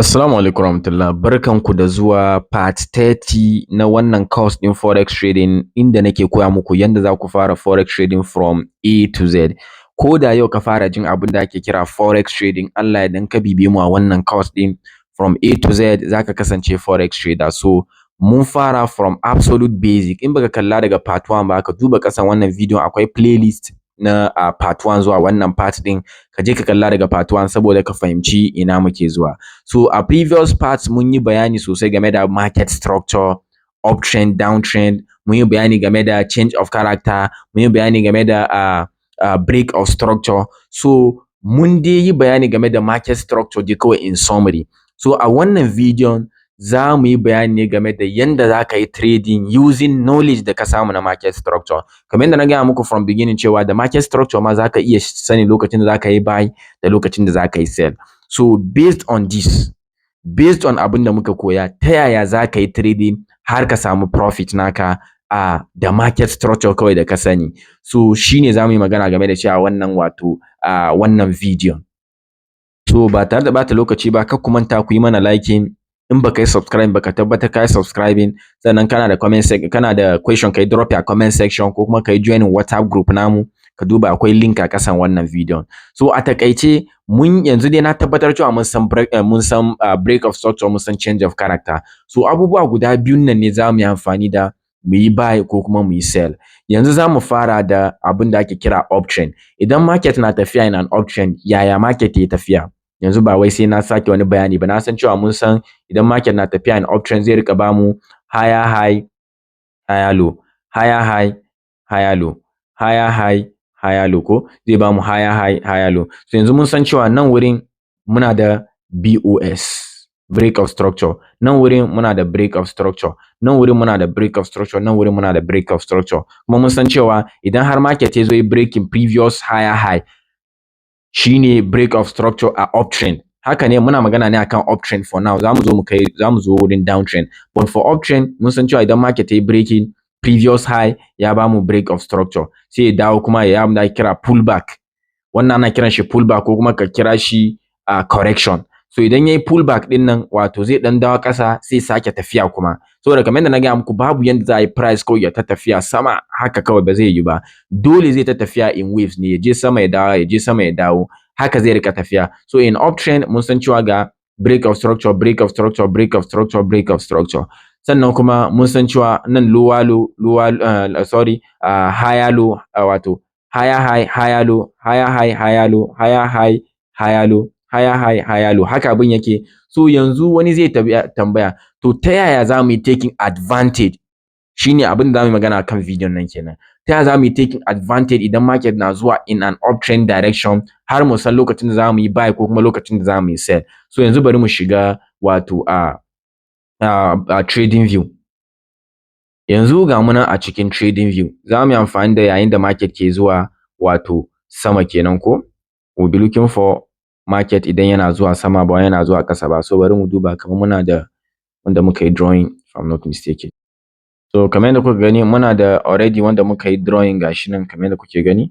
Assalamu alaikum warahmatullah, barkanku da zuwa part 30 na wannan course ɗin forex trading inda nake koya muku yanda za ku fara forex trading from A to Z. Ko da yau ka fara jin abin da ake kira forex trading, Allah ya yarda in ka bibiye mu a wannan course ɗin from A to Z za ka kasance forex trader. So mun fara from absolute basic. In baka kalla daga part 1 ba, ka duba ƙasan wannan bidiyon akwai playlist na part 1 zuwa wannan part ɗin, ka je ka kalla daga part 1 saboda ka fahimci ina muke zuwa. So a previous parts mun yi bayani sosai game da market structure, uptrend, downtrend, mun yi bayani game da change of character, mun yi bayani game da break of structure. So mun dai yi bayani game da market structure dai kawai in summary. So a wannan bidiyon za mu yi bayani ne game da yanda za ka yi trading using knowledge da ka samu na market structure. Kamar yadda na gaya muku from beginning cewa da market structure ma za ka iya sani lokacin da za ka yi buy da lokacin da za ka yi sell. So based on this, based on abin da muka koya, ta yaya za ka yi trading har ka samu profit naka da market structure kawai da ka sani. So shine za mu yi magana game da shi a wannan wannan bidiyon. So ba tare da bata lokaci ba, kar ku manta ku yi mana liking. In baka yi subscribe baka tabbatar ka yi subscribing, sannan kana da question ka yi drop a comment section ko kuma ka yi joining WhatsApp group namu, ka duba akwai link a ƙasan wannan bidiyon. So a takaice yanzu dai na tabbatar cewa mun san break of structure, mun san change of character. So abubuwa guda biyun nan ne za mu yi amfani da mu yi buy ko kuma mu yi sell. Yanzu za mu fara da abin da ake kira uptrend. Idan market na tafiya in an uptrend, yaya market ya tafiya? Yanzu ba wai sai na sake wani bayani ba, na san cewa mun san idan market na tafiya in uptrend zai rika bamu higher high, higher low, higher high, higher low, higher high, higher low ko zai bamu higher high, higher low. So yanzu mun san cewa nan wurin muna da BOS, break of structure. Nan wurin muna da break of structure. Nan wurin muna da break of structure. Nan wurin muna da break of structure. Kuma mun san cewa idan har market ya zo yi breaking previous higher high, shine break of structure a uptrend. Haka ne, muna magana ne akan uptrend for now. Za mu zo wurin downtrend. But for uptrend mun san cewa idan market ya breaking previous high ya bamu break of structure, sai ya dawo kuma ya abin da kira pullback. Wannan ana kiran shi pullback ko kuma ka kira shi correction. So idan yayi pullback din nan, wato zai dan dawo ƙasa sai sake tafiya kuma. Saboda kamar yadda na gaya muku, babu yanda za a yi price kawai ya ta tafiya sama haka kawai, ba zai yi ba. Dole zai ta tafiya in waves ne, ya je sama ya dawo, ya je sama ya dawo, haka zai rika tafiya. So in uptrend mun san cewa ga break of structure, break of structure, break of structure, break of structure. Sannan kuma mun san cewa nan higher low, wato higher high, higher low, higher high, higher low, higher high, higher low, higher high, higher low. Haka abin yake. So yanzu wani zai tambaya, to ta yaya za mu yi taking advantage? Shine abin da za mu yi magana akan bidiyon nan kenan. Ta yaya za mu yi taking advantage idan market na zuwa in an uptrend direction, har mu san lokacin da za mu yi buy ko kuma lokacin da za mu yi sell. So yanzu bari mu shiga wato trading view. Yanzu ga mu nan a cikin trading view. Za mu yi amfani da yayin da market ke zuwa wato sama kenan ko? We'll be looking for market idan yana zuwa sama ba yana zuwa ƙasa ba. So bari mu duba, kamar muna da wanda muka yi drawing if I'm not mistaken. So kamar yadda kuka gani muna da already wanda muka yi drawing, gashi nan kamar yadda kuke gani.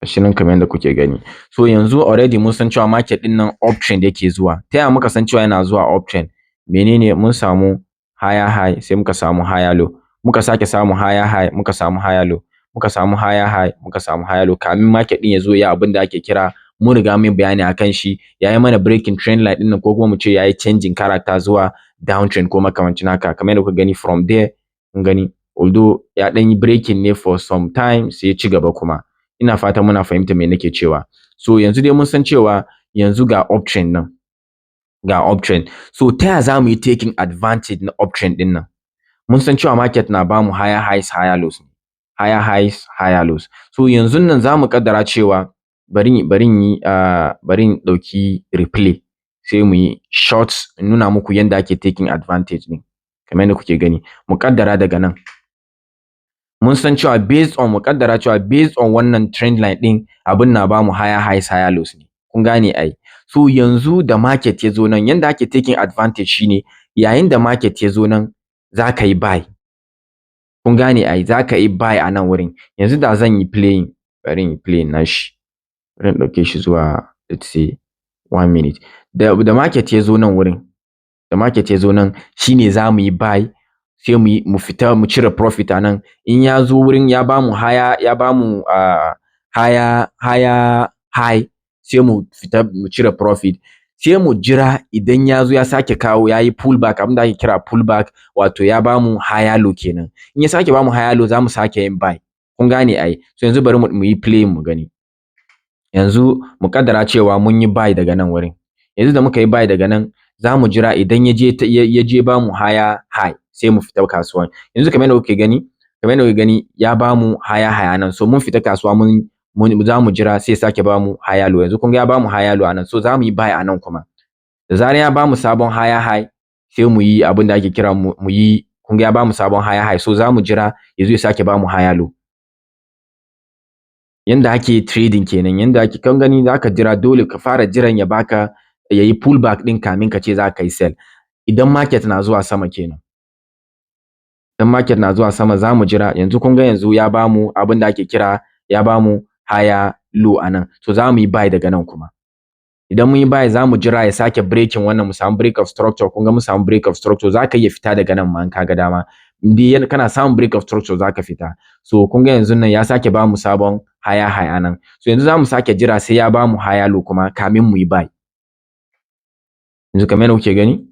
Gashi nan kamar yadda kuke gani. So yanzu already mun san cewa market din nan uptrend yake zuwa. Ta yaya muka san cewa yana zuwa uptrend? Menene, mun samu higher high sai muka samu higher low. Muka sake samu higher high, muka samu higher low. Muka samu higher high, muka samu higher low. Kamin market din ya zo ya abin da ake kira, mun riga mun bayani akan shi, yayi mana breaking trend line din nan, ko kuma mu ce yayi changing character zuwa downtrend ko makamancin haka. Kamar yadda kuka gani from there, kun gani although ya dan yi breaking ne for some time sai ya ci gaba kuma. Ina fata muna fahimta me nake cewa. So yanzu dai mun san cewa yanzu ga uptrend nan. Ga uptrend. So ta yaya za mu yi taking advantage na uptrend din nan? Mun san cewa market na bamu higher highs, higher lows. Higher highs, higher lows. So yanzu nan za mu kaddara cewa bari in ɗauki replay sai mu yi shorts in nuna muku yanda ake taking advantage ne. Kamar yadda kuke gani, mu kaddara daga nan. Mun san cewa based on wannan trend line din, abin na bamu higher highs, higher lows ne. Kun gane ai? So yanzu da market ya zo nan, yanda ake taking advantage shine yayin da market ya zo nan za ka yi buy. Kun gane ai? Za ka yi buy a nan wurin. Yanzu da zan yi playing, bari in yi playing nashi. Bari in ɗauke shi zuwa let's say 1 minute. da market ya zo nan wurin, da market ya zo nan shine za mu yi buy, sai mu fita mu cire profit a nan. In ya zo wurin ya bamu higher high, sai mu fita mu cire profit, sai mu jira idan ya zo ya sake kawo ya yi pullback, abin da ake kira pullback, wato ya bamu higher low kenan. In ya sake bamu higher low za mu sake yin buy. Kun gane ai? So yanzu bari mu yi play mu gani. Yanzu mu kaddara cewa mun yi buy daga nan wurin. Yanzu da muka yi buy daga nan, za mu jira idan ya je bamu higher high, sai mu fita kasuwan. Yanzu kamar yadda kuke gani ya bamu higher high nan, so mun fita kasuwa za mu jira sai sake bamu higher low. Yanzu kun ga ya bamu higher low anan, so za mu yi buy anan kuma. Da zarar ya bamu sabon higher high, sai mu yi abin da ake kira kun ga ya bamu sabon higher high, so za mu jira ya zo ya sake bamu higher low. Yanda ake trading kenan, yanda ake, kan gani zaka jira, dole ka fara jiran ya yi pullback din kamin ka ce za ka yi sell. Idan market na zuwa sama kenan. Idan market na zuwa sama za mu jira. Yanzu kun ga yanzu ya bamu abin da ake kira, ya bamu higher low anan, so za mu yi buy daga nan kuma. Idan mun yi buy za mu jira ya sake breaking wannan, mu samu break of structure. Kun ga mu samu break of structure, za ka iya fita daga nan ma in ka ga dama. Indai kana samun break of structure za ka fita. So kun ga yanzu nan ya sake bamu sabon higher high anan, so yanzu za mu sake jira sai ya bamu higher low kuma kamin mu yi buy. Yanzu kamar yadda kuke gani,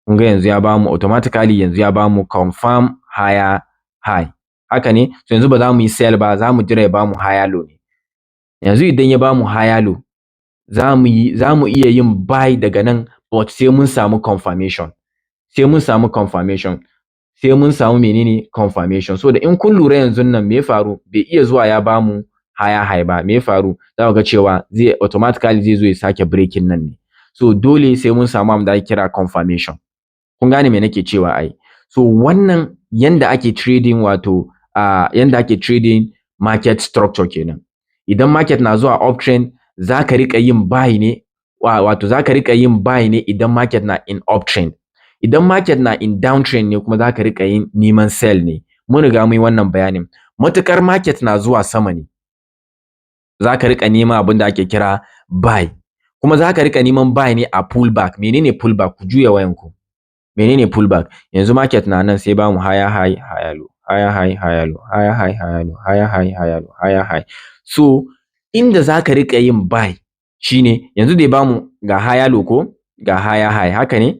kun ga yanzu ya bamu automatically, yanzu ya bamu confirm higher high. Haka ne? So yanzu ba za mu yi sell ba, za mu jira ya bamu higher low ne. Yanzu idan ya bamu higher low, za mu iya yin buy daga nan, but sai mun samu confirmation. Sai mun samu confirmation. Sai mun samu menene confirmation. So da in kun lura yanzu nan me ya faru, bai iya zuwa ya bamu higher high ba. Me ya faru? Za ku ga cewa automatically zai zo ya sake breaking nan ne. So dole sai mun samu abin da ake kira confirmation. Kun gane me nake cewa ai? So wannan yanda ake trading, wato yanda ake trading market structure kenan. Idan market na zuwa uptrend, za ka riƙa yin buy ne, wato za ka riƙa yin buy ne idan market na in uptrend. Idan market na in downtrend ne kuma za ka riƙa yin neman sell ne. Mun riga mun yi wannan bayanin. Matukar market na zuwa sama ne, za ka riƙa neman abin da ake kira buy. Kuma za ka riƙa neman buy ne a pullback. Menene pullback? Ku juya wayanku. Menene pullback? Yanzu market na nan sai bamu higher high, higher low, higher high, higher low, higher high, higher low, higher high, higher low, higher high. So inda za ka riƙa yin buy shine, yanzu dai bamu ga higher low ko ga higher high, haka ne?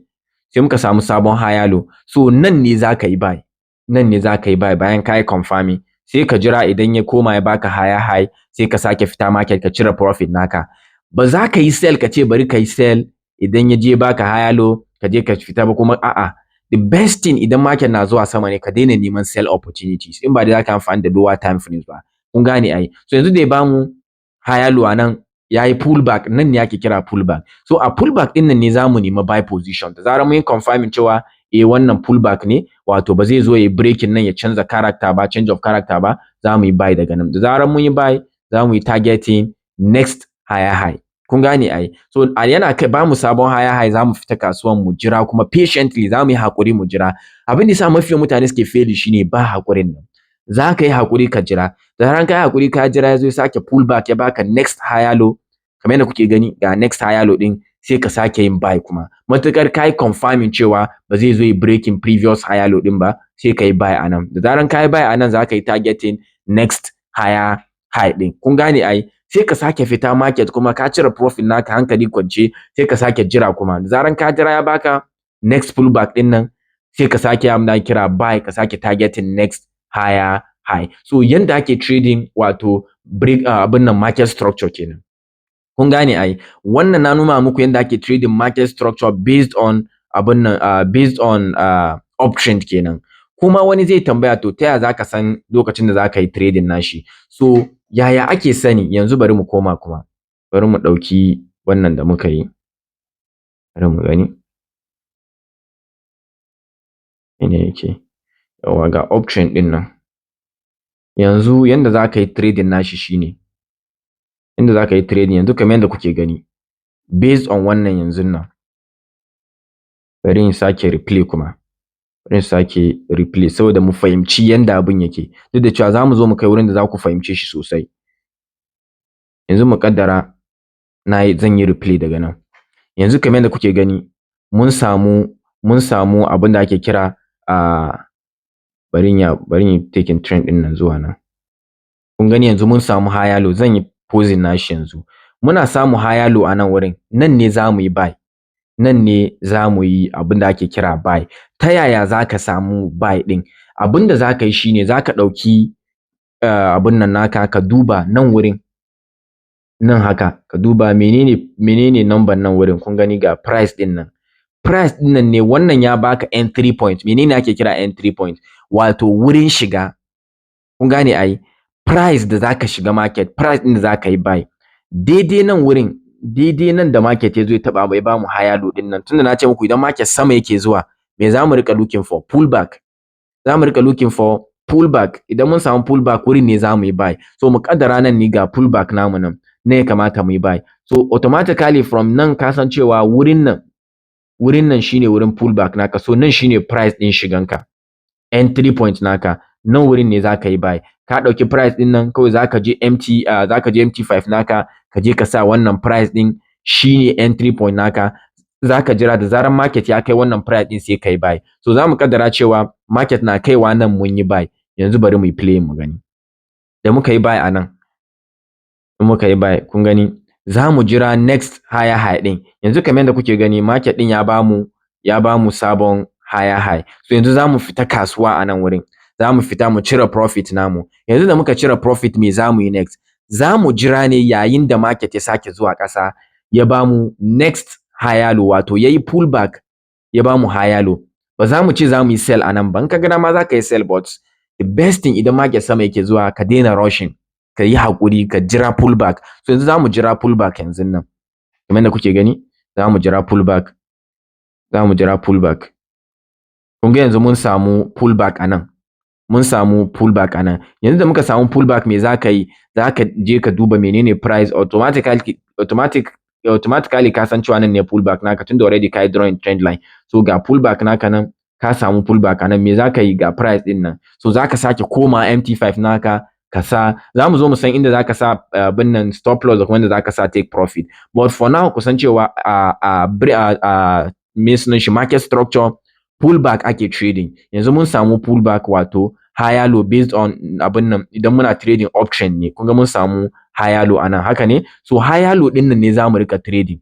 Sai muka samu sabon higher low. So nan ne za ka yi buy. Nan ne za ka yi buy bayan ka yi confirming. Sai ka jira idan ya koma ya baka higher high, sai ka sake fita market ka cire profit naka. Ba za ka yi sell ka ce bari ka yi sell idan ya je baka higher low ka je ka fita ba, kuma a'a. The best thing idan market na zuwa sama ne, ka daina neman sell opportunities, in ba dai za ka amfani da lower time frames ba. Kun gane ai? So yanzu dai bamu higher low nan, ya yi pullback, nan ne ake kira pullback. So a pullback din nan ne za mu nemi buy position. Da zarar mun yi confirming cewa wannan pullback ne, wato ba zai zo ya yi breaking nan ya canza character ba, change of character ba, za mu yi buy daga nan. Da zarar mun yi buy, za mu yi targeting next higher high. Kun gane ai? So yana ba mu sabon higher high, za mu fita kasuwan mu jira, kuma patiently za mu yi hakuri mu jira. Abin da yasa mafi yawan mutane suke fail shine ba hakurin nan. Za ka yi hakuri ka jira. Da zaran ka yi hakuri ka jira, ya zo ya sake pullback ya baka next higher low, kamar yadda kuke gani ga next higher low din, sai ka sake yin buy kuma. Matukar ka yi confirming cewa ba zai zo yi breaking previous higher low din ba, sai ka yi buy anan. Da zaran ka yi buy anan, za ka yi targeting next higher high din. Kun gane ai? Sai ka sake fita market kuma ka cire profit naka hankali kwance, sai ka sake jira kuma. Da zaran ka jira ya baka next pullback din nan, sai ka sake kira buy, ka sake targeting next higher high. So yanda ake trading, wato abin nan market structure kenan. Kun gane ai? Wannan na nuna muku yanda ake trading market structure based on abin nan, based on uptrend kenan. Kuma wani zai tambaya, to ta yaya za ka san lokacin da za ka yi trading nashi? So yaya ake sani? Yanzu bari mu koma kuma. Bari mu ɗauki wannan da muka yi. Bari mu gani. Ina yake? Yawa ga uptrend ɗin nan. Yanzu yanda za ka yi trading nashi shine, yanda za ka yi trading yanzu kamar yanda kuke gani, based on wannan yanzu nan. Bari in sake replay kuma. Bari in sake replay saboda mu fahimci yanda abin yake. Duk da cewa za mu zo mu kai wurin da za ku fahimce shi sosai. Yanzu mu kaddara zan yi replay daga nan. yanzu kamar yadda kuke gani mun samu abin da ake kira bari in taking trend din nan zuwa nan. Kun gani yanzu mun samu higher low, zan yi pausing nashi yanzu. Muna samu higher low a nan wurin, nan ne za mu yi buy. Nan ne za mu yi abin da ake kira buy. Ta yaya za ka samu buy ɗin? Abin da za ka yi shine za ka ɗauki abin nan naka ka duba nan wurin, nan haka ka duba menene number nan wurin, kun gani ga price ɗin nan. Price ɗin nan ne wannan ya baka entry point. Menene ake kira entry point? Wato wurin shiga. Kun gane ai? Price da za ka shiga market, price ɗin da za ka yi buy. Daidai nan wurin, daidai nan da market ya zo ya taɓa ya bamu higher low ɗin nan. Tunda na ce muku idan market sama yake zuwa, me za mu riƙa looking for? Pullback. Za mu riƙa looking for pullback. Idan mun samu pullback wurin ne za mu yi buy. So mu ƙaddara nan ne ga pullback namu nan, ne ya kamata mu yi buy. So automatically from nan ka san cewa wurin nan shine wurin pullback naka. So nan shine price ɗin shiganka, entry point naka. Nan wurin ne za ka yi buy. Ka ɗauki price ɗin nan kawai za ka je MT5 naka, ka je ka sa wannan price ɗin shine entry point naka. Za ka jira da zaran market ya kai wannan price ɗin sai ka yi buy. So za mu kaddara cewa market na kaiwa nan mun yi buy. Yanzu bari mu yi play mu gani. Da muka yi buy a nan, in muka yi buy, kun gani za mu jira next higher high ɗin. Yanzu kamar yadda kuke gani market ɗin ya bamu sabon higher high. So yanzu za mu fita kasuwa a nan wurin. Za mu fita mu cire profit namu. Yanzu da muka cire profit, me za mu yi next? Za mu jira ne yayin da market ya sake zuwa ƙasa ya bamu next higher low, wato ya yi pullback ya bamu higher low. Ba za mu ce za mu yi sell a nan ba. In ka ga dama za ka yi sell, but the best thing idan market sama yake zuwa ka daina rushing, ka yi haƙuri, ka jira pullback. So yanzu za mu jira pullback yanzu nan. Kamar yadda kuke gani, za mu jira pullback. Za mu jira pullback. Kun ga yanzu mun samu pullback a nan. Mun samu pullback a nan. Yanzu da muka samu pullback, me za ka yi? Za ka je ka duba menene price. Automatically ka san cewa nan ne pullback naka tunda already ka yi drawing trend line. So ga pullback naka nan, ka samu pullback a nan. Me za ka yi? Ga price ɗin nan. So za ka sake koma MT5 naka ka sa. Za mu zo mu san inda za ka sa abin nan stop loss da kuma inda za ka sa take profit. But for now ku san cewa me sunan shi market structure, pullback ake trading. Yanzu mun samu pullback, wato higher low based on abin nan. Idan muna trading option ne, kun ga mun samu higher low anan, haka ne? So higher low ɗin nan ne za mu rika trading.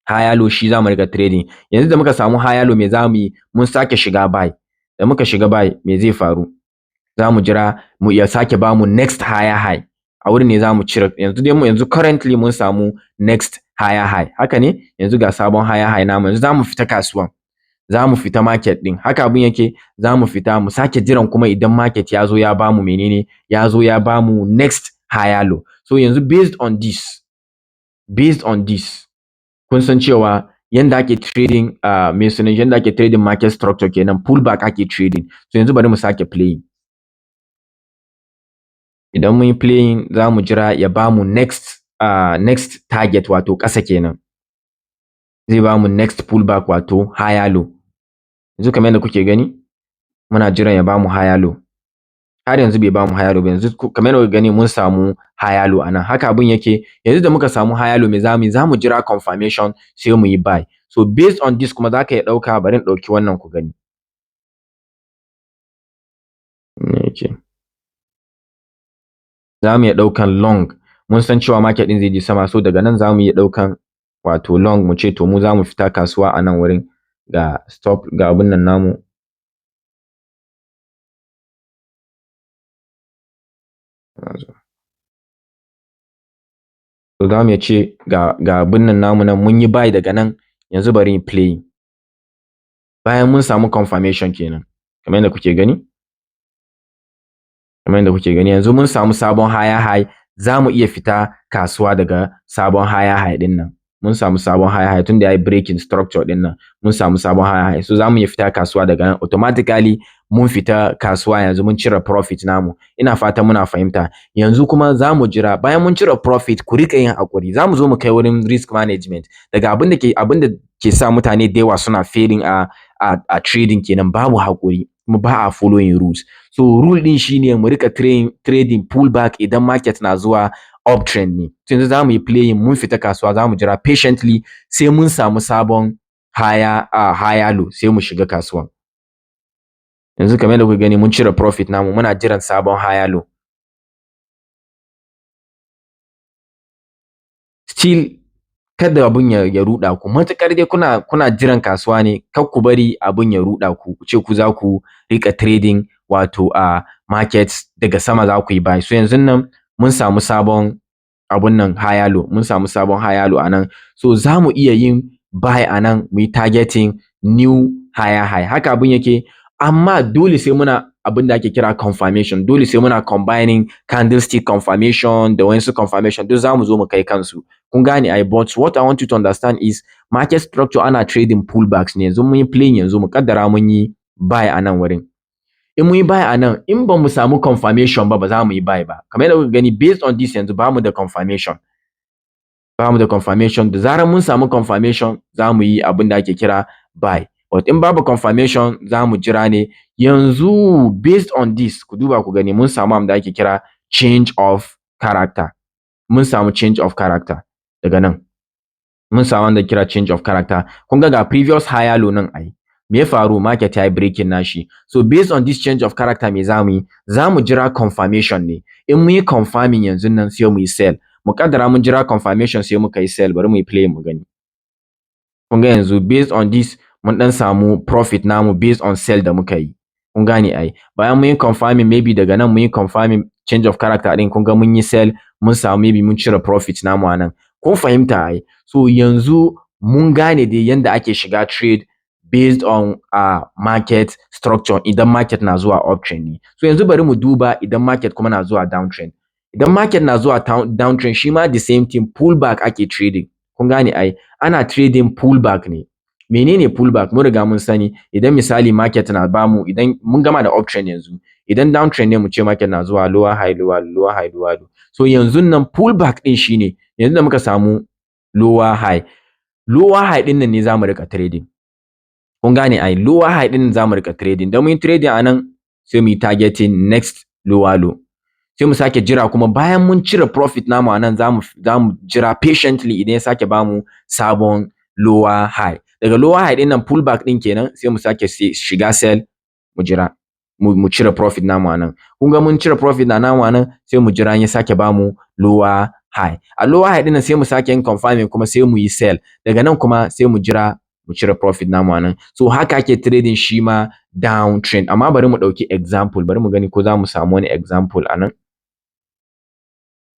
Higher low shi za mu rika trading. Yanzu da muka samu higher low, me za mu yi? Mun sake shiga buy. Da muka shiga buy, me zai faru? Za mu jira mu ya sake bamu next higher high. A wurin ne za mu cire. Yanzu currently mun samu next higher high, haka ne? Yanzu ga sabon higher high namu. Yanzu za mu fita kasuwa. Za mu fita market ɗin. Haka abin yake. Za mu fita mu sake jiran kuma idan market ya zo ya bamu menene? Ya zo ya bamu next higher low. So yanzu based on this, kun san cewa yanda ake trading yanda ake trading market structure kenan, pullback ake trading. So yanzu bari mu sake playing. Idan mun yi playing, za mu jira ya bamu next target, wato ƙasa kenan. Zai bamu next pullback, wato higher low. Yanzu kamar yadda kuke gani, muna jiran ya bamu higher low. Har yanzu bai bamu higher low ba. Yanzu kamar yadda kuke gani mun samu higher low anan. Haka abin yake. Yanzu da muka samu higher low, me za mu yi? Za mu jira confirmation sai mu yi buy. So based on this kuma za ka iya ɗauka, bari in ɗauki wannan ku gani. Za mu iya ɗaukan long. Mun san cewa market ɗin zai je sama, so daga nan za mu iya ɗaukan wato long, mu ce to mu za mu fita kasuwa a nan wurin. Ga stop, ga abin nan namu. So za mu iya ce ga abin nan namu nan, mun yi buy daga nan. Yanzu bari in play. Bayan mun samu confirmation kenan, kamar yadda kuke gani. Kamar yadda kuke gani, yanzu mun samu sabon higher high. Za mu iya fita kasuwa daga sabon higher high ɗin nan. Mun samu sabon higher high tunda ya yi breaking structure ɗin nan. Mun samu sabon higher high. So za mu iya fita kasuwa daga nan. Automatically mun fita kasuwa yanzu, mun cire profit namu. Ina fatan muna fahimta. Yanzu kuma za mu jira bayan mun cire profit, ku riƙa yin haƙuri. Za mu zo mu kai wurin risk management. Daga abin da ke sa mutane da yawa suna failing a trading kenan, babu haƙuri. Kuma ba a following rules. So rule din shine mu rika trading pullback idan market na zuwa uptrend ne. So yanzu za mu yi playing, mun fita kasuwa za mu jira patiently sai mun samu sabon higher low sai mu shiga kasuwan. Yanzu kamar yadda kuka gani mun cire profit namu muna jiran sabon higher low. Still kada abun ya ruɗa ku, matuƙar dai kuna jiran kasuwa ne, kar ku bari abun ya ruɗa ku, ku ce ku za ku riƙa trading wato a market daga sama za ku yi buy. So yanzun nan mun samu sabon abun nan higher low, mun samu sabon higher low a nan. So za mu iya yin buy a nan mu yi targeting new higher high. Haka abun yake, amma dole sai muna abin da ake kira confirmation, dole sai muna combining candlestick confirmation da wasu confirmation, duk za mu zo mu kai kansu. Kun gane ai, but what I want you to understand is market structure ana trading pullbacks ne. Yanzu mun yi playing, yanzu mu kaddara mun yi buy a nan wurin. In mun yi buy a nan, in ba mu samu confirmation ba za mu yi buy ba. Kamar yadda kuka gani based on this yanzu ba mu da confirmation. Ba mu da confirmation, da zarar mun samu confirmation za mu yi abin da ake kira buy. But in babu confirmation za mu jira ne. Yanzu based on this ku duba ku gani mun samu abin da ake kira change of character. Mun samu change of character daga nan. Mun samu wanda kira change of character. Kun ga previous higher low nan ai. Me ya faru? Market ya yi breaking nashi. So based on this change of character me za mu yi? Za mu jira confirmation ne. In mun yi confirming yanzu nan sai mu yi sell. Mu kaddara mun jira confirmation sai muka yi sell, bari mu yi play mu gani. Kun ga yanzu based on this mun dan samu profit namu based on sell da muka yi. Kun gane ai. Bayan mun yi confirming maybe daga nan mun yi confirming change of character din, kun ga mun yi sell, mun samu maybe mun cire profit namu a nan. Kun fahimta ai. So yanzu mun gane dai yanda ake shiga trade based on market structure idan market na zuwa uptrend ne. So yanzu bari mu duba idan market kuma na zuwa downtrend. Idan market na zuwa downtrend shi ma the same thing, pullback ake trading. Kun gane ai, ana trading pullback ne. Menene pullback? Mun riga mun sani, idan misali market na bamu, idan mun gama da uptrend yanzu, idan downtrend ne mu ce market na zuwa lower high lower lower high lower low. So yanzu nan pullback din shine yanzu da muka samu lower high din nan ne zamu rika trading. Kun gane ai, lower high din zamu rika trading. Da mun yi trading a nan sai mu yi targeting next lower low. Sai mu sake jira kuma bayan mun cire profit namu a nan zamu jira patiently idan ya sake bamu sabon lower high. Daga lower high din nan pullback din kenan sai mu sake shiga sell mu jira mu cire profit namu a nan. Kun ga mun cire profit namu a nan sai mu jira ya sake bamu lower high. A lower high din nan sai mu sake yin confirming kuma sai mu yi sell. Daga nan kuma sai mu jira mu cire profit namu a nan. So haka ake trading shi ma downtrend. Amma bari mu ɗauki example, bari mu gani ko za mu samu wani example a nan.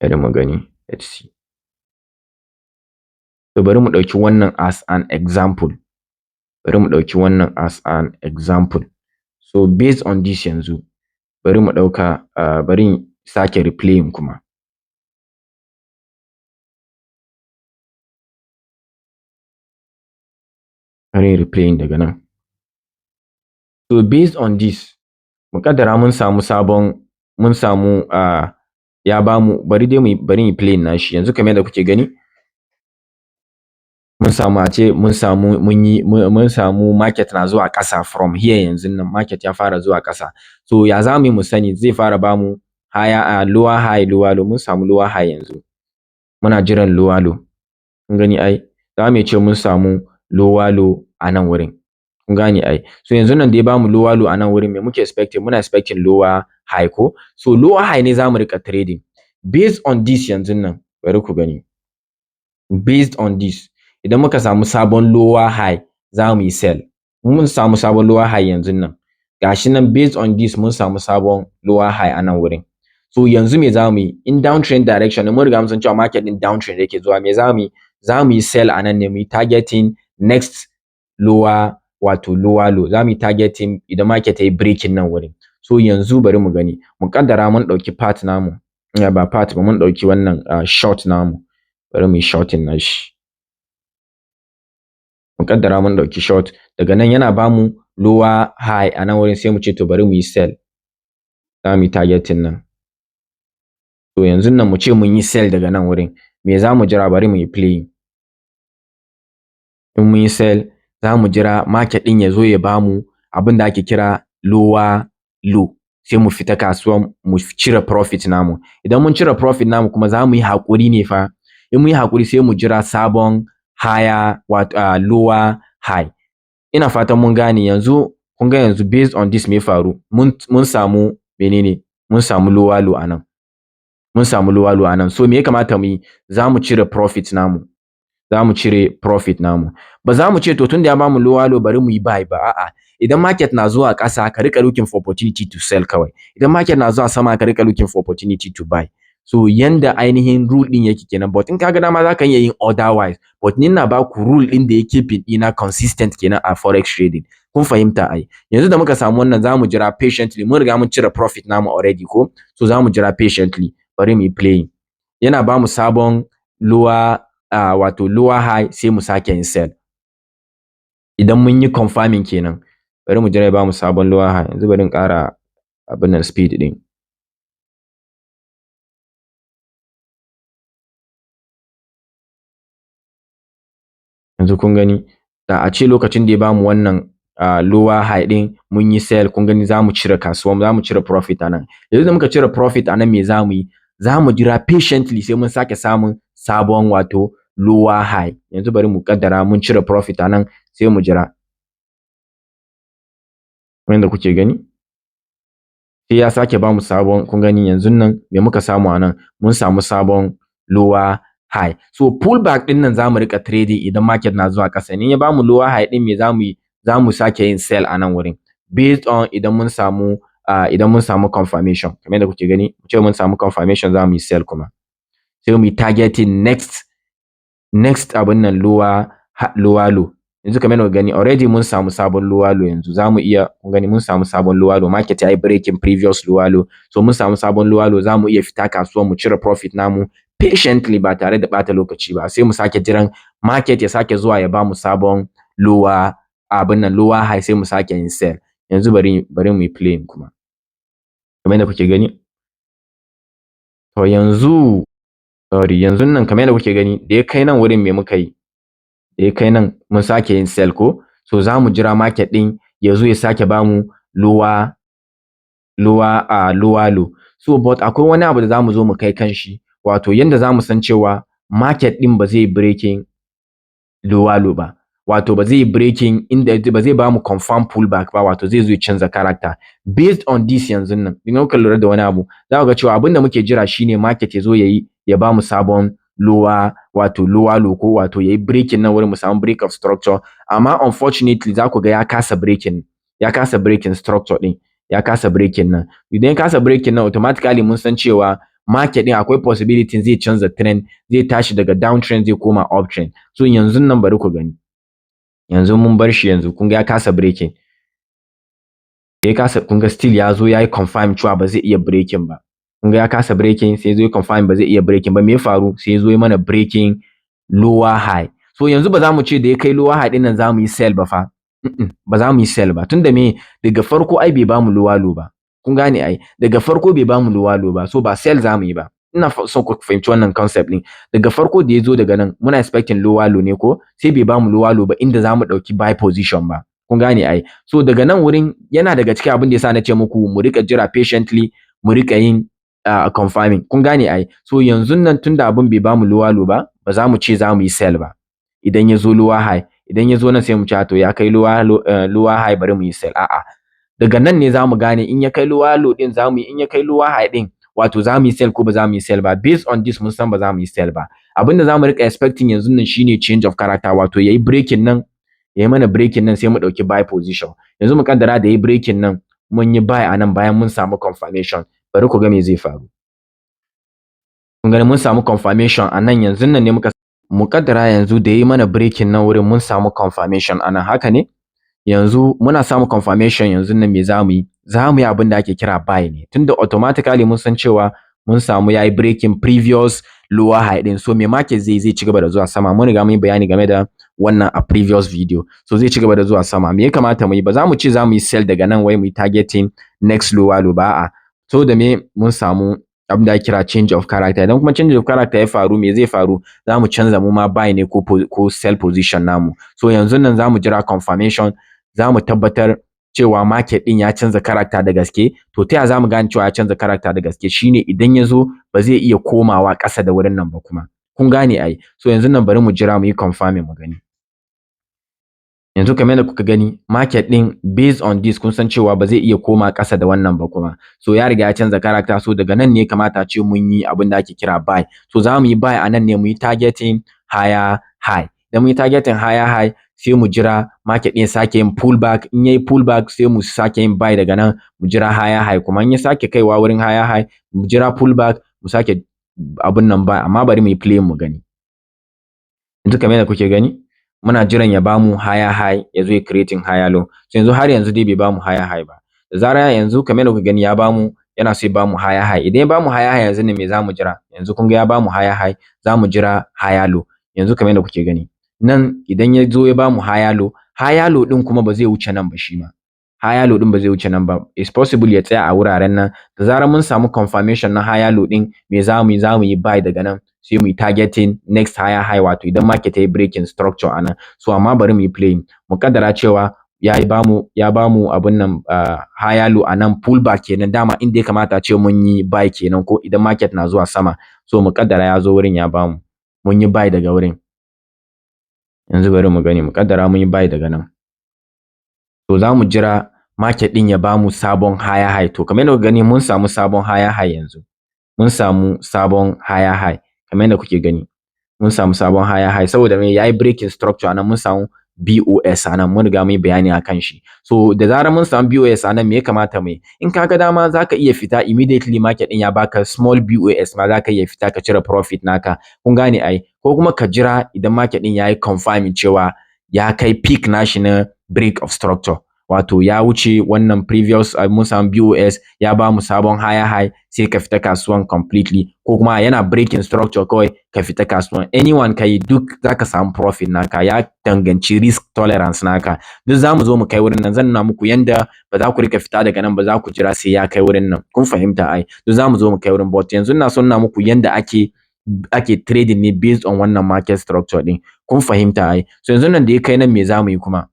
Bari mu gani, let's see. So bari mu ɗauki wannan as an example. Bari mu ɗauki wannan as an example. So based on this yanzu bari mu ɗauka bari sake replaying kuma. Bari replaying daga nan. So based on this mu kaddara mun samu ya bamu, bari yi playing nashi yanzu kamar yadda kuke gani. Mun samu market na zuwa ƙasa from here yanzu nan market ya fara zuwa ƙasa. So ya za mu yi mu sani? Zai fara bamu higher lower high lower low. Mun samu lower high yanzu. Muna jiran lower low. Kun gani ai? Za mu ce mun samu lower low a nan wurin. Kun gane ai? So yanzu nan dai bamu lower low a nan wurin, me muke expecting? Muna expecting lower high ko? So lower high ne za mu rika trading. Based on this yanzu nan bari ku gani. Based on this idan muka samu sabon lower high za mu yi sell. Mun samu sabon lower high yanzu nan. Gashi nan based on this mun samu sabon lower high a nan wurin. So yanzu me za mu yi? In downtrend direction mun riga mun san cewa market din downtrend yake zuwa, me za mu yi? Za mu yi sell a nan ne, mu yi targeting next lower wato lower low. Za mu yi targeting idan market ya yi breaking nan wurin. So yanzu bari mu gani. Mu kaddara mun ɗauki part namu. Ba part ba, mun ɗauki wannan short namu. Bari mu yi shorting nashi. Mu kaddara mun ɗauki short. Daga nan yana bamu lower high a nan wurin sai mu ce to bari mu yi sell. Za mu yi targeting nan. To yanzu nan mu ce mun yi sell daga nan wurin. Me za mu jira? Bari mu yi playing. In mun yi sell za mu jira market ɗin ya zo ya bamu abin da ake kira lower low. sai mu fita kasuwan mu cire profit namu. Idan mun cire profit namu kuma za mu yi haƙuri ne fa, in mun yi haƙuri sai mu jira sabon higher lower high. Ina fatan mun gane. Yanzu kun ga yanzu based on this me ya faru, mun samu menene, mun samu lower low anan, mun samu lower low anan. So me ya kamata mu yi? Za mu cire profit namu, za mu cire profit namu. Ba za mu ce to tun da ya bamu lower low bari mu yi buy ba, a'a. Idan market na zuwa ƙasa ka rika looking for opportunity to sell kawai. Idan market na zuwa sama ka rika looking for opportunity to buy. So yanda ainihin rule din yake kenan, but in ka ga dama za ka iya yin otherwise, but ni ina ba ku rule din da yake keep ina consistent kenan a forex trading. Kun fahimta ai? Yanzu da muka samu wannan za mu jira patiently, mun riga mun cire profit namu already ko, so za mu jira patiently. Bari mu yi playing. Yana ba mu sabon lower wato lower high sai mu sake yin sell. Idan mun yi confirming kenan, bari mu jira ya ba mu sabon lower high. Yanzu bari in ƙara abin nan speed din. Yanzu kun gani, da a ce lokacin da ya bamu wannan lower high din mun yi sell, kun gani za mu cire kasuwan, za mu cire profit anan. Yanzu da muka cire profit anan me za mu yi? Za mu jira patiently sai mun sake samun sabon wato lower high. Yanzu bari mu kaddara mun cire profit anan sai mu jira. Wanda kuke gani? Sai ya sake bamu sabon, kun gani yanzu nan me muka samu anan? Mun samu sabon lower high. So pullback din nan za mu rika trading idan market na zuwa ƙasa. In ya bamu lower high din me za mu yi? Za mu sake yin sell a nan wurin. Based on idan mun samu confirmation. Kamar yadda kuke gani, mu ce mun samu confirmation za mu yi sell kuma. Sai mu yi targeting next abin nan lower low. Yanzu kamar yadda gani already mun samu sabon lower low yanzu. Za mu iya, kun gani mun samu sabon lower low. Market ya yi breaking previous lower low. So mun samu sabon lower low, za mu iya fita kasuwa mu cire profit namu patiently ba tare da ɓata lokaci ba. Sai mu sake jiran market ya sake zuwa ya bamu sabon lower abin nan lower high sai mu sake yin sell. Yanzu bari mu yi playing kuma. Kamar yadda kuke gani. To yanzu nan kamar yadda kuke gani, da ya kai nan wurin me muka yi? Da ya kai nan mun sake yin sell ko? So za mu jira market din ya zo ya sake bamu lower low. So but akwai wani abu da za mu zo mu kai kan shi, wato yanda za mu san cewa market din ba zai breaking lower low ba. Wato ba zai breaking inda ba zai bamu confirm pullback ba, wato zai zo ya canza character. Based on this yanzu nan, in kuka lura da wani abu, za ku ga cewa abin da muke jira shine market ya zo ya bamu sabon lower low ko wato yayi breaking nan wurin mu samu break of structure. Amma unfortunately za ku ga ya kasa breaking structure din. Ya kasa breaking nan. Idan ya kasa breaking nan, automatically mun san cewa market din akwai possibility zai canza trend, zai tashi daga downtrend zai koma uptrend. So yanzu nan bari ku gani. Yanzu mun bar shi yanzu, kun ga ya kasa breaking. Ya kasa, kun ga still ya zo ya yi confirm cewa ba zai iya breaking ba. Kun ga ya kasa breaking, sai ya zo ya confirm ba zai iya breaking ba. Me ya faru? Sai ya zo ya mana breaking lower high. So yanzu ba za mu ce da ya kai lower high din nan za mu yi sell ba fa. Ba za mu yi sell ba. Tunda me, daga farko ai bai bamu lower low ba. Kun gane ai, daga farko bai bamu lower low ba. So ba sell za mu yi ba. Ina son ku fahimci wannan concept din. Daga farko da ya zo daga nan muna expecting lower low ne ko? Sai bai bamu lower low ba inda za mu ɗauki buy position ba. Kun gane ai. So daga nan wurin yana daga cikin abin da yasa na ce muku mu rika jira patiently, mu rika yin confirming. Kun gane ai. So yanzu nan tunda abin bai bamu lower low ba, ba za mu ce za mu yi sell ba. Idan ya zo lower high, idan ya zo nan sai mu ce to ya kai lower high bari mu yi sell. A'a. Daga nan ne za mu gane in ya kai lower low din za mu yi, in ya kai lower high din wato za mu yi sell ko ba za mu yi sell ba. Based on this mun san ba za mu yi sell ba. Abin da za mu rika expecting yanzu nan shine change of character, wato yayi breaking nan, yayi mana breaking nan sai mu ɗauki buy position. Yanzu mu kaddara da yayi breaking nan mun yi buy a nan bayan mun samu confirmation. Bari ku ga me zai faru. Kun gani mun samu confirmation a nan, yanzu nan ne mu kaddara yanzu da yayi mana breaking nan wurin mun samu confirmation a nan, haka ne? Yanzu muna samu confirmation yanzu nan me za mu yi? Za mu yi abin da ake kira buy ne. Tunda automatically mun san cewa mun samu yayi breaking previous lower high din. So me market zai ci gaba da zuwa sama. Mun riga mun yi bayani game da wannan a previous video. So zai ci gaba da zuwa sama. Me ya kamata mu yi? Ba za mu ce za mu yi sell daga nan wai mu yi targeting next lower low ba, a'a. So da me mun samu abin da ake kira change of character. Idan kuma change of character ya faru, me zai faru? Za mu canza mu ma buy ne ko sell position namu. So yanzu nan za mu jira confirmation, za mu tabbatar cewa market din ya canza character da gaske. To ta ya zamu gane cewa ya canza character da gaske? Shine idan ya zo ba zai iya komawa ƙasa da wurin nan ba kuma. Kun gane ai? So yanzu nan bari mu jira mu yi confirming mu gani. Yanzu kamar yadda kuka gani market din based on this kun san cewa ba zai iya koma ƙasa da wannan ba kuma. So ya riga ya canza character, so daga nan ne kamata ce mun yi abin da ake kira buy. So za mu yi buy a nan ne mu yi targeting higher high. Idan mu yi targeting higher high sai mu jira market din sake yin pullback. In yayi pullback sai mu sake yin buy daga nan mu jira higher high. Kuma in ya sake kaiwa wurin higher high mu jira pullback mu sake abun nan buy. Amma bari mu yi play mu gani. Yanzu kamar yadda kuke gani muna jiran ya bamu higher high ya zo ya creating higher low. So yanzu har yanzu dai bai bamu higher high ba. Da zarar yanzu kamar yadda kuka gani ya bamu, yana so ya bamu higher high. Idan ya bamu higher high yanzu ne me zamu jira? Yanzu kun ga ya bamu higher high, zamu jira higher low. Yanzu kamar yadda kuke gani nan idan ya zo ya bamu higher low din kuma ba zai wuce nan ba shi ma. Higher low din ba zai wuce nan ba. It's possible ya tsaya a wuraren nan. Da zarar mun samu confirmation na higher low din me zamu yi buy daga nan. Sai mu yi targeting next higher high, wato idan market ya yi breaking structure anan. So amma bari mu yi playing. Mu kaddara cewa ya bamu abun nan higher low anan, pullback kenan, dama inda ya kamata ce mun yi buy kenan ko idan market na zuwa sama. So mu kaddara ya zo wurin ya bamu, mun yi buy daga wurin. Yanzu bari mu gani, mu kaddara mun yi buy daga nan. To za mu jira market din ya bamu sabon higher high. To kamar yadda kuka gani mun samu sabon higher high yanzu. Mun samu sabon higher high kamar yadda kuke gani. Mun samu sabon higher high saboda me yayi breaking structure anan, mun samu BOS anan, mun riga mun yi bayani akan shi. So da zarar mun samu BOS anan me ya kamata mu yi? In ka ga dama zaka iya fita immediately market din ya baka small BOS ma zaka iya fita ka cire profit naka. Kun gane ai? Ko kuma ka jira idan market din yayi confirming cewa ya kai peak nashi na break of structure. Wato ya wuce wannan previous mun samu BOS ya bamu sabon higher high, sai ka fita kasuwan completely. Ko kuma yana breaking structure kawai ka fita kasuwan. Anyone kai duk zaka samu profit naka, ya danganci risk tolerance naka. Duk zamu zo mu kai wurin nan, zan nuna muku yanda ba za ku rika fita daga nan ba, za ku jira sai ya kai wurin nan. Kun fahimta ai? Duk zamu zo mu kai wurin, but yanzu ina son nuna muku yanda ake trading ne based on wannan market structure din. Kun fahimta ai? So yanzu nan da ya kai nan me zamu yi kuma?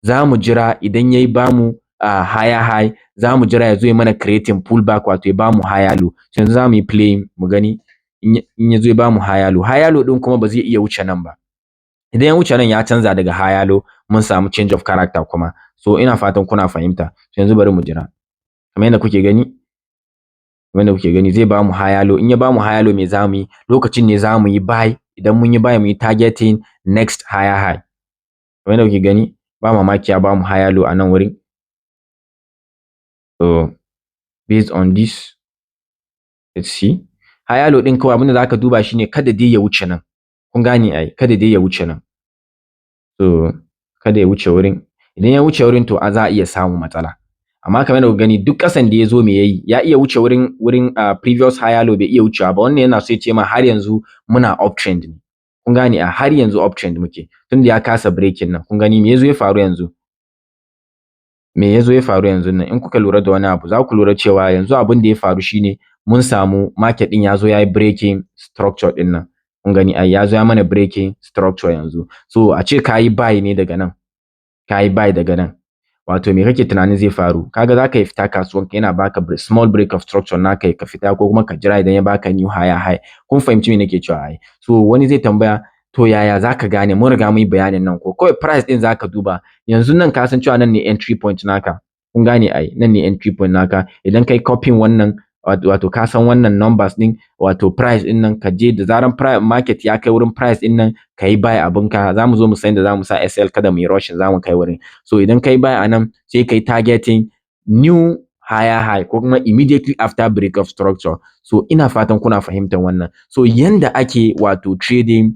Za mu jira idan yayi bamu higher high, za mu jira ya zo ya mana creating pullback, wato ya bamu higher low. So yanzu za mu yi playing mu gani in ya zo ya bamu higher low. Higher low din kuma ba zai iya wuce nan ba. Idan ya wuce nan ya canza daga higher low, mun samu change of character kuma. So ina fatan kuna fahimta. So yanzu bari mu jira. Kamar yadda kuke gani zai bamu higher low. In ya bamu higher low me za mu yi? Lokacin ne za mu yi buy. Idan mun yi buy mu yi targeting next higher high. Kamar yadda kuke gani ba mamaki ya bamu higher low a nan wurin. So based on this, let's see. Higher low din kawai abinda zaka duba shine kada dai ya wuce nan. Kun gane ai? Kada dai ya wuce nan. So kada ya wuce wurin. Idan ya wuce wurin to za a iya samun matsala. Amma kamar yadda kuka gani duk ƙasan da ya zo me yayi? Ya iya wuce wurin previous higher low, bai iya wucewa ba. Wannan yana so ya ce ma har yanzu muna uptrend ne. Kun gane a har yanzu uptrend muke. Tunda ya kasa breaking nan. Kun gani me yazo ya faru yanzu? Me yazo ya faru yanzu nan? In kuka lura da wani abu za ku lura cewa yanzu abin da ya faru shine mun samu market din ya zo ya yi breaking structure din nan. Kun gani ai ya zo ya mana breaking structure yanzu. So a ce ka yi buy ne daga nan. Ka yi buy daga nan. Wato me kake tunanin zai faru? Kaga za ka yi fita kasuwan ka, yana baka small break of structure naka ka fita, ko kuma ka jira idan ya baka new higher high. Kun fahimci me nake cewa ai? So wani zai tambaya to yaya zaka gane? Mun riga mun yi bayanin nan ko kawai price din zaka duba. Yanzu nan ka san cewa nan ne entry point naka. Kun gane ai? Nan ne entry point naka. Idan kai copying wannan wato ka san wannan numbers din, wato price din nan, ka je da zaran market ya kai wurin price din nan ka yi buy abinka. Za mu zo mu san da za mu sa SL, kada mu yi rushing, za mu kai wurin. So idan ka yi buy a nan sai ka yi targeting new higher high ko kuma immediately after break of structure. So ina fatan kuna fahimtar wannan. So yanda ake wato trading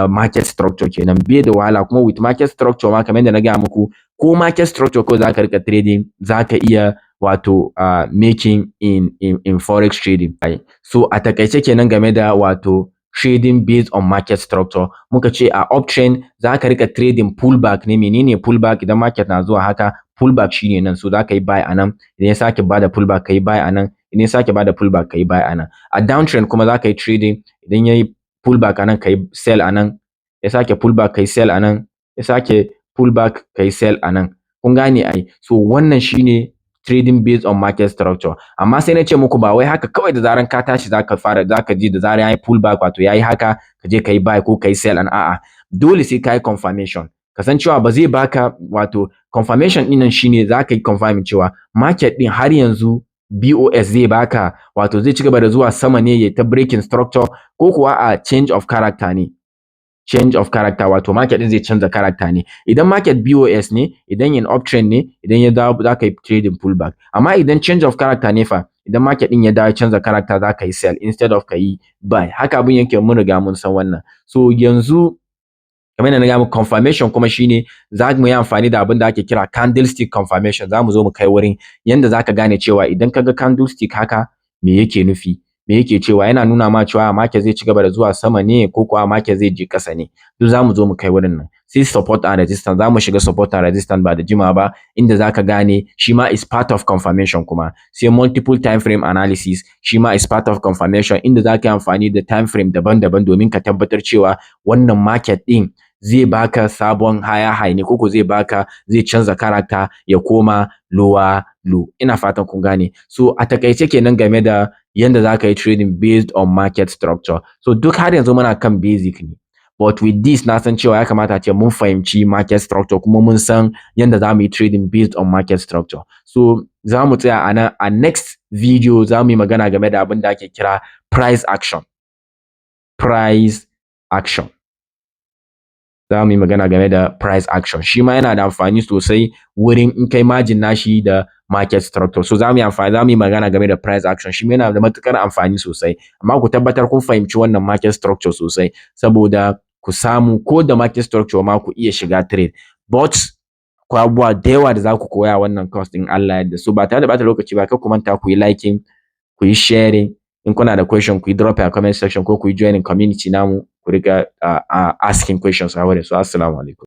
market structure kenan, bai da wahala. Kuma with market structure ma kamar yadda na gaya muku, ko market structure ko zaka rika trading zaka iya wato making in forex trading. So a takaice kenan game da wato trading based on market structure. Muka ce a uptrend zaka rika trading pullback ne. Menene pullback? Idan market na zuwa haka, pullback shine nan. So zaka yi buy anan, idan ya sake bada pullback kai buy anan, idan ya sake bada pullback kai buy anan. A downtrend kuma zaka yi trading, idan yayi pullback anan kai sell anan, ya sake pullback kai sell anan, ya sake pullback kai sell anan. Kun gane ai. So wannan shine trading based on market structure. Amma sai na ce muku ba wai haka kawai da zaran ka tashi zaka ji da zaran yayi pullback wato yayi haka ka je kai buy ko kai sell a'a. Dole sai kai confirmation. Kasancewa ba zai baka wato confirmation ɗin nan shine zaka yi confirming cewa market ɗin har yanzu BOS zai baka wato zai ci gaba da zuwa sama ne ya ta breaking structure ko kuwa a change of character ne. Change of character wato market din zai canza character ne. Idan market BOS ne, idan in uptrend ne, idan ya dawo za ka yi trading pullback. Amma idan change of character ne fa, idan market din ya dawo canza character za ka yi sell instead of ka yi buy. Haka abin yake mun riga mun san wannan. So yanzu kamar yadda na gaya muku confirmation kuma shine za mu yi amfani da abin da ake kira candlestick confirmation. Za mu zo mu kai wurin yanda za ka gane cewa idan ka ga candlestick haka me yake nufi. Me yake cewa yana nuna ma cewa market zai ci gaba da zuwa sama ne ko kuwa market zai je ƙasa ne. Duk za mu zo mu kai wurin nan. Sai support and resistance, za mu shiga support and resistance ba da jimawa ba inda za ka gane shi ma is part of confirmation kuma. Sai multiple time frame analysis shi ma is part of confirmation inda za ka yi amfani da time frame daban-daban domin ka tabbatar cewa wannan market ɗin zai baka sabon higher high ne koko zai canza character ya koma lower low. Ina fatan kun gane. So a takaice kenan game da yanda za ka yi trading based on market structure. So duk har yanzu muna kan basic ne. But with this na san cewa ya kamata ce mun fahimci market structure kuma mun san yanda za mu yi trading based on market structure. So za mu tsaya a nan, a next video za mu yi magana game da abin da ake kira price action. Price action. Za mu yi magana game da price action. Shi ma yana da amfani sosai wurin in kai margin nashi da market structure. So za mu yi magana game da price action. Shi ma yana da matuƙar amfani sosai. Amma ku tabbatar kun fahimci wannan market structure sosai saboda ku samu ko da market structure ma ku iya shiga trade. But akwai abubuwa da yawa da za ku koya wannan course ɗin Allah yadda. So ba tare da ɓata lokaci ba kar ku manta ku yi liking, ku yi sharing. In kuna da question ku yi drop a comment section ko ku yi joining community namu ku riga asking questions a wurin. So assalamu alaikum.